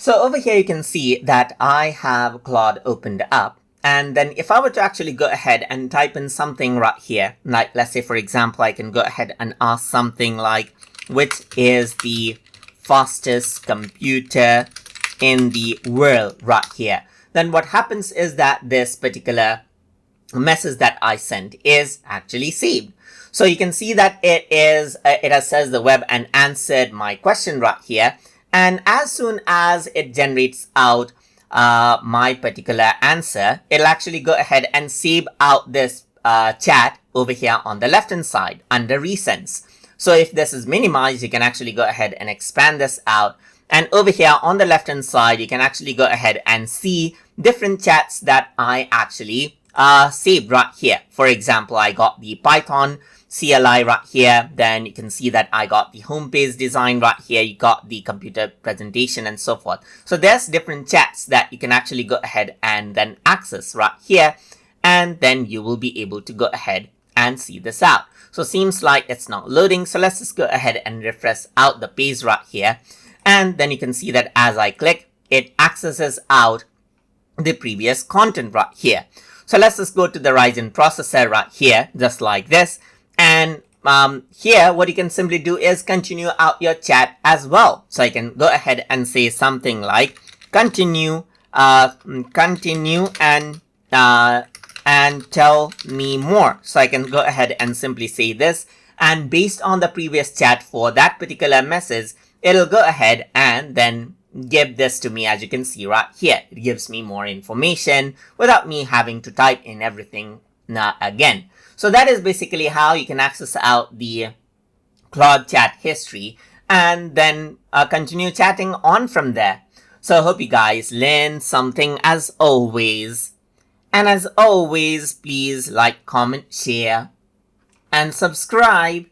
So over here you can see that I have Claude opened up. And then if I were to actually go ahead and type in something right here, like let's say for example, I can go ahead and ask something like, which is the fastest computer in the world right here. Then what happens is that this particular message that I sent is actually saved. So you can see that it has says the web and answered my question right here. And as soon as it generates out my particular answer, it'll actually go ahead and save out this chat over here on the left hand side under recents. So if this is minimized, you can actually go ahead and expand this out. And over here on the left hand side, you can actually go ahead and see different chats that I actually saved right here. For example, I got the Python CLI right here. Then you can see that I got the homepage design right here. You got the computer presentation and so forth. So there's different chats that you can actually go ahead and then access right here. And then you will be able to go ahead and see this out. So seems like it's not loading. So let's just go ahead and refresh out the page right here. And then you can see that as I click, it accesses out the previous content right here. So let's just go to the Ryzen processor right here, just like this. And here, what you can simply do is continue out your chat as well. So I can go ahead and say something like continue and tell me more. So I can go ahead and simply say this. And based on the previous chat for that particular message, it'll go ahead and then give this to me, as you can see right here. It gives me more information without me having to type in everything again. So that is basically how you can access out the Claude chat history and then continue chatting on from there. So I hope you guys learned something as always. And as always, please like, comment, share, and subscribe.